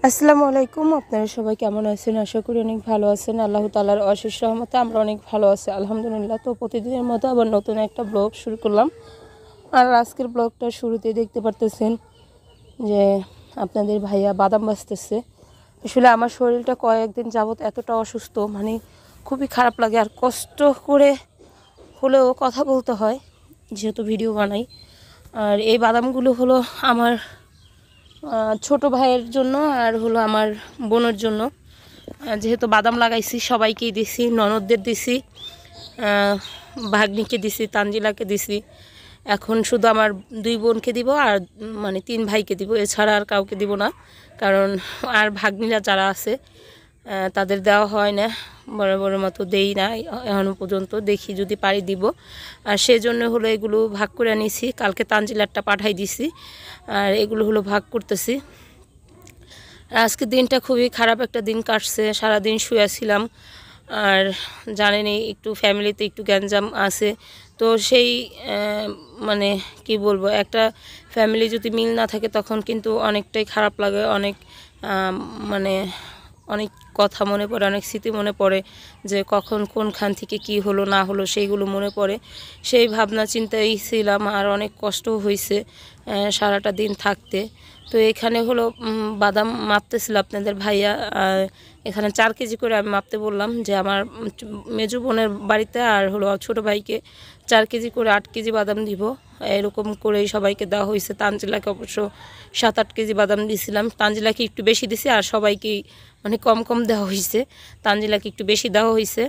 আসসালামু আলাইকুম। আপনারা সবাই কেমন আছেন? আশা করি অনেক ভালো আছেন। আল্লাহ তাআলার অশেষ রহমতে আমরা অনেক ভালো আছি আলহামদুলিল্লাহ। তো প্রতিদিনের মতো আবার নতুন একটা ব্লগ শুরু করলাম। আর আজকের ব্লগটা শুরুতেই দেখতে পারতেছেন যে আপনাদের ভাইয়া বাদাম বাছতেছে। আসলে আমার শরীরটা কয়েকদিন যাবত এতটা অসুস্থ, মানে খুবই খারাপ লাগে, আর কষ্ট করে হলেও কথা বলতে হয় যেহেতু ভিডিও বানাই। আর এই বাদামগুলো হলো আমার ছোট ভাইয়ের জন্য আর হলো আমার বোনের জন্য। যেহেতু বাদাম লাগাইছি সবাইকেই দিছি, ননদদের দিছি, ভাগ্নিকে দিছি, তানজিলাকে দিছি। এখন শুধু আমার 2 বোনকে দিব আর মানে 3 ভাইকে দিব, এছাড়া আর কাউকে দিব না। কারণ আর ভাগ্নিরা যারা আছে তাদের দেওয়া হয় না, বড় মতো দেই না এখনও পর্যন্ত। দেখি যদি পারি দিব। আর সেজন্য হলো এগুলো ভাগ করে নিয়েছি। কালকে তানজিলারটা পাঠাই দিছি আর এগুলো হলো ভাগ করতেছি। আজকে দিনটা খুবই খারাপ একটা দিন কাটছে, সারাদিন শুয়েছিলাম। আর জানেনই একটু ফ্যামিলিতে একটু গ্যাঞ্জাম আছে, তো সেই মানে কি বলবো, একটা ফ্যামিলি যদি মিল না থাকে তখন কিন্তু অনেকটাই খারাপ লাগে। অনেক মানে অনেক কথা মনে পড়ে, অনেক স্মৃতি মনে পড়ে যে কখন কোনখান থেকে কি হলো না হলো সেইগুলো মনে পড়ে। সেই ভাবনা চিন্তাই ছিলাম আর অনেক কষ্ট হয়েছে সারাটা দিন থাকতে। তো এখানে হলো বাদাম মাপতেছিল আপনাদের ভাইয়া। এখানে 4 কেজি করে আমি মাপতে বললাম যে আমার মেজো বোনের বাড়িতে আর হলো ছোটো ভাইকে 4 কেজি করে 8 কেজি বাদাম দিব, এরকম করেই সবাইকে দেওয়া হয়েছে। তানজিলাকে অবশ্য 7-8 কেজি বাদাম দিয়েছিলাম। তানজিলাকে একটু বেশি দিছি আর সবাইকেই মানে কম দেওয়া হয়েছে, তানজিলাকে একটু বেশি দেওয়া হয়েছে।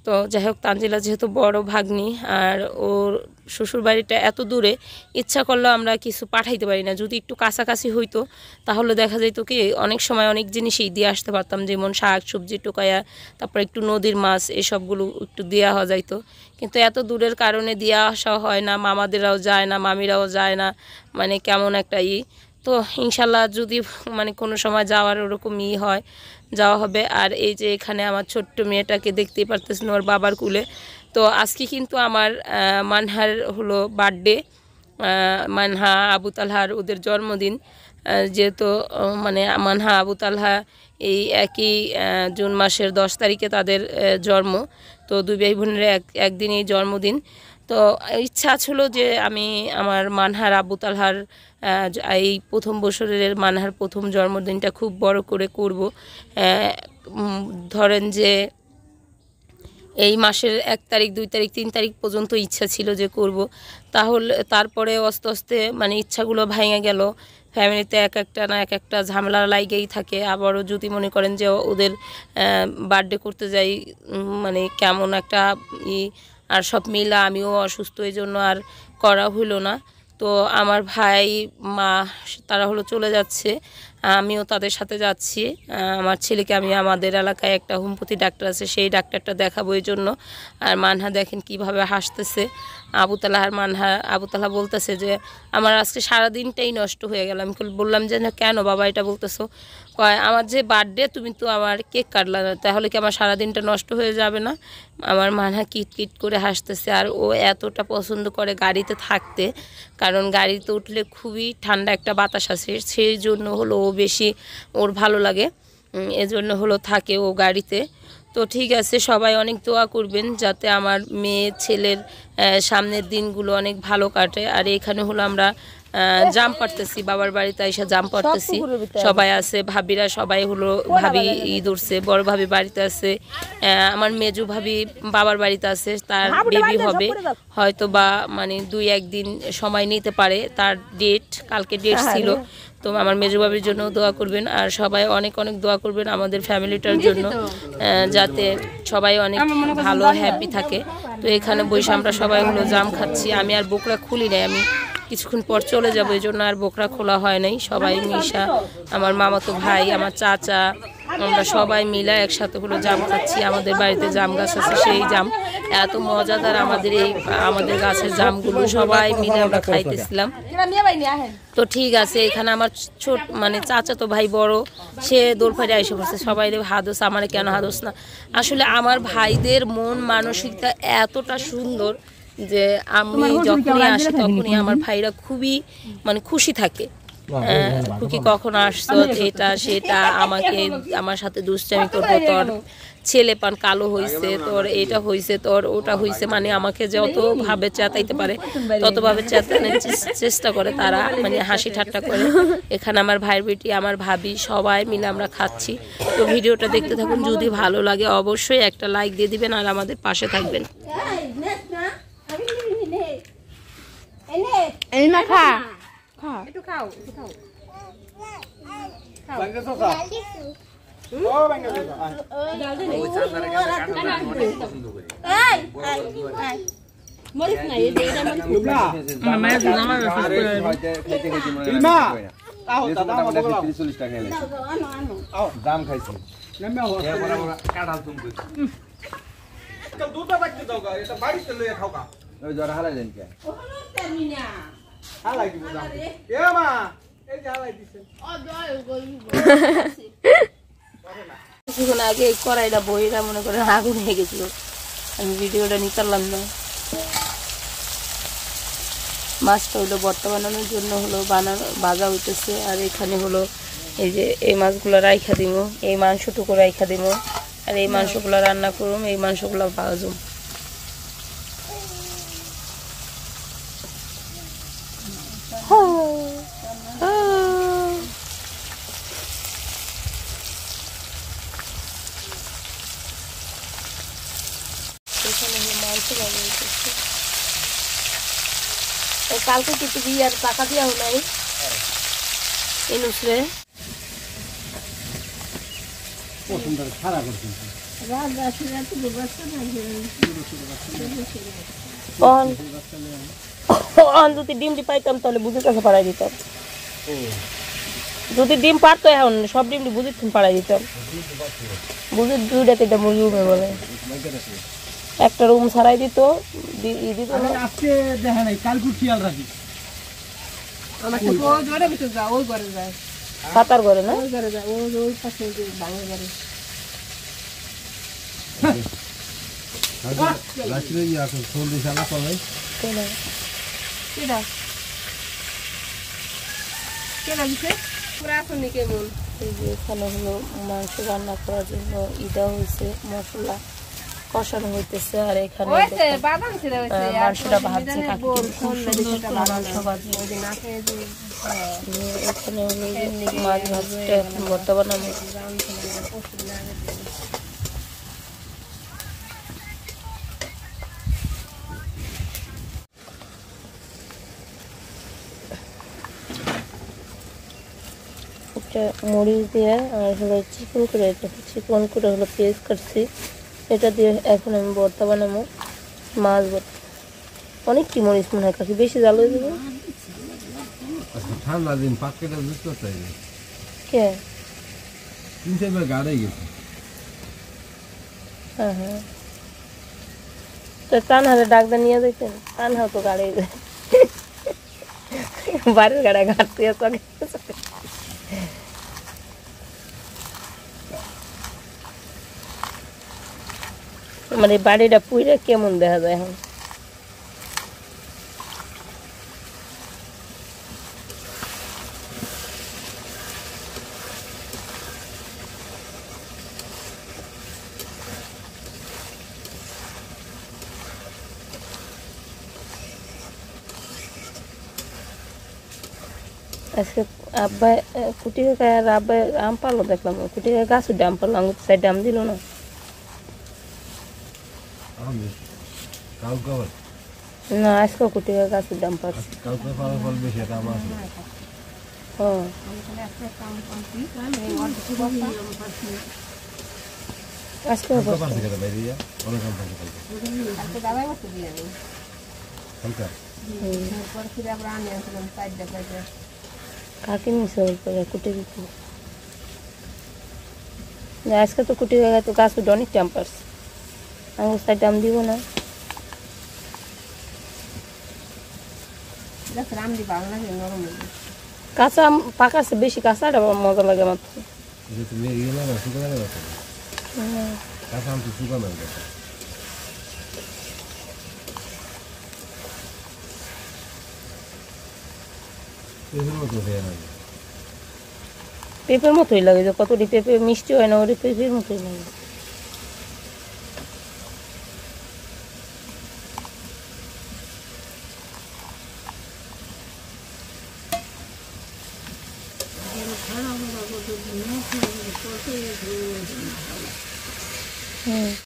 তো যাই হোক, তানজিলা যেহেতু বড় ভাগ্নি আর ওর শ্বশুর বাড়িটা এত দূরে, ইচ্ছা করলেও আমরা কিছু পাঠাইতে পারি না। যদি একটু কাছাকাছি হইতো তাহলে দেখা যেত কি অনেক সময় অনেক জিনিসই দিয়ে আসতে পারতাম, যেমন শাক সবজি টোকায়া, তারপর একটু নদীর মাছ, এসবগুলো একটু দেওয়া যাইতো। কিন্তু এত দূরের কারণে দিয়ে আসা হয় না, মামাদেরাও যায় না, মামিরাও যায় না, মানে কেমন একটা তো ইনশাল্লাহ যদি মানে কোনো সময় যাওয়ার ওরকম হয়, যাওয়া হবে। আর এই যে এখানে আমার ছোট্ট মেয়েটাকে দেখতেই পারতেছেন, ওর বাবার কুলে। তো আজকে কিন্তু আমার মানহার হলো বার্থডে, মানহা আবু তালহার ওদের জন্মদিন। যেহেতু মানে মানহা আবু তালহা এই একই জুন মাসের 10 তারিখে তাদের জন্ম। তো 2 ভাই বোনের একদিনই জন্মদিন। তো ইচ্ছা ছিল যে আমি আমার মানহার আবু তালহার এই প্রথম বছরের মানহার প্রথম জন্মদিনটা খুব বড় করে করব। ধরেন যে এই মাসের 1 তারিখ 2 তারিখ 3 তারিখ পর্যন্ত ইচ্ছা ছিল যে করব। তাহলে তারপরে আস্তে আস্তে মানে ইচ্ছাগুলো ভেঙে গেল। ফ্যামিলিতে এক একটা ঝামেলা লাগেই থাকে। আবারও যদি মনে করেন যে ওদের বার্থডে করতে যাই, মানে কেমন একটা আর সব মিলা আমিও অসুস্থ, এই জন্য আর করা হলো না। তো আমার ভাই মা তারা হলো চলে যাচ্ছে, আমিও তাদের সাথে যাচ্ছি। আমার ছেলেকে আমি আমাদের এলাকায় একটা হোমিওপ্যাথি ডাক্তার আছে, সেই ডাক্তারটা দেখাবো এই জন্য। আর মানহা দেখেন কিভাবে হাসতেছে। আবু তালহা বলতেছে যে আমার আজকে সারাদিনটাই নষ্ট হয়ে গেল। আমি বললাম যে না কেন বাবা এটা বলতেছো? কয় আমার যে বার্থডে তুমি তো আমার কেক কাটলা না, তাহলে কি আমার সারাদিনটা নষ্ট হয়ে যাবে না? আমার মানহা কিট করে হাসতেছে। আর ও এতটা পছন্দ করে গাড়িতে থাকতে, কারণ গাড়িতে উঠলে খুবই ঠান্ডা একটা বাতাস আছে, সেই জন্য হলো ও বেশি ওর ভালো লাগে, এজন্য হলো থাকে ও গাড়িতে। তো ঠিক আছে, সবাই অনেক দোয়া করবেন যাতে আমার মেয়ে ছেলের সামনের দিনগুলো অনেক ভালো কাটে। আর এখানে হলো আমরা জাম পাড়তেছি, বাবার বাড়িতে এসে জাম পাড়তেছি। সবাই আছে, ভাবিরা সবাই হলো, ভাবি ঈদ উঠছে, বড় ভাবি বাড়িতে আছে, আমার মেজু ভাবি বাবার বাড়িতে আছে, তার বেবি হবে হয়তো বা মানে 2-1 দিন সময় নিতে পারে, তার ডেট কালকে ডেট ছিল। তো আমার মেজু ভাবির জন্য দোয়া করবেন আর সবাই অনেক দোয়া করবেন আমাদের ফ্যামিলিটার জন্য, যাতে সবাই অনেক ভালো হ্যাপি থাকে। তো এখানে বসে আমরা সবাই হলো জাম খাচ্ছি। আমি আর বোকরা খুলি নাই, আমি কিছুক্ষণ পর চলে যাবো, এই জন্য আর বোকরা খোলা হয় নাই। সবাই মিশা, আমার মামাতো ভাই, আমার চাচা, আমরা সবাই মিলে একসাথে হলো জাম খাচ্ছি। আমাদের বাড়িতে জাম গাছ আছে, সেই জাম এত মজাদার, আমাদের গাছের জামগুলো সবাই মিলে আমরা খাইতেছিলাম। তো ঠিক আছে, এখানে আমার ছোট মানে চাচাতো ভাই বড়, সে দোলফাইরে এসে পড়ছে। সবাই হাদোস, আমার কেন হাদোস না? আসলে আমার ভাইদের মন মানসিকতা এতটা সুন্দর যে আমি যখনই আসি তখনই আমার ভাইরা খুবই মানে খুশি থাকে। খুকি কখন আসছো, এটা সেটা, আমাকে আমার সাথে দুষ্টামি করবো, তোর ছেলে পান কালো হয়েছে, তোর এটা হয়েছে, তোর ওটা হয়েছে, মানে আমাকে যতভাবে চেতাইতে পারে ততভাবে চেতানোর চেষ্টা করে তারা, মানে হাসি ঠাট্টা করে। এখানে আমার ভাইয়ের বেটি, আমার ভাবি, সবাই মিলে আমরা খাচ্ছি। তো ভিডিওটা দেখতে থাকুন, যদি ভালো লাগে অবশ্যই একটা লাইক দিয়ে দিবেন আর আমাদের পাশে থাকবেন। কিছুক্ষণ আগে কড়াইটা বইরা মনে করেন আগুন হয়ে গেছিল, আমি ভিডিওটা নিতারলাম না। মাছটা হলো ভর্তা বানানোর জন্য হলো ভাজা হইতেছে, আর এখানে হলো এই যে এই মাছগুলো রাইখা দিব, এই মাংসটুকু রাইখা দিব, আর এই মাংসগুলো রান্না করুম, এই মাংসগুলো ভাজুম। কালকে কিছু দিয়ে আর টাকা দিয়া নাই এনুসরে যদি ডিমটি পাইতাম তাহলে বুঝির কাছে পাড়াই দিতাম, যদি ডিম পারতো এখন সব ডিমটি বুঝির পাড়াই দিতাম। বুঝির দুইটা তিনটা মুরগি উঠে বলে একটা রুম ছাড়াই দিত, পাতার ঘরে না এখানে হলো মাংস রান্না করার জন্য ইদা হয়েছে, মশলা কষানো হইতেছে, আর এখানে মাংসটা ভাজছে, মাংস ভাজি, এখানে হলো মাছ ভাজতে এখন ভর্তা বানানো। মরিচ দিয়ে আর হলো চিকন করে হলো পেঁয়াজ কাটছি, এটা দিয়ে এখন আমি ভর্তা বানাবো, মাছ ভর্তা। অনেকটি মরিচ মনে হয় কাকি, বেশি জাল হয়ে যাবে। ঠান্ডা দিন পাকেটা বুঝতে চাই কে তিন চারবার গাড়ে গেছে। হ্যাঁ হ্যাঁ, তো কানহারে ডাকদা নিয়ে যেতেন, কানহাও তো গাড়ি যায়, বাড়ির গাড়া ঘাটতে মানে বাড়িটা পুইরা কেমন দেখা যায় এখন। আজকে আব্বা কুটি কাকা আর আব্বা আম পারলো, দেখলাম কুটি কাকা গাছ উঠে আম পারলো, আঙুর সাইডে আম দিল না। না আজকে কুটি কাকা গাছ উঠে আম পারছে। আজকে কাকে মিশে কুটে দিচ্ছি, আজকে তো কুটি কাকা তো গাছ উঠে অনেক আম পারছে, আঙুর সাইডে আম দিব না। কাঁচা আম পাকাছে বেশি, কাঁচাটা মজা লাগে আমার। পেঁপের মতোই লাগে, যে কতটি পেঁপে মিষ্টি হয় না, ওটা পেঁপের মতোই লাগে। হুম।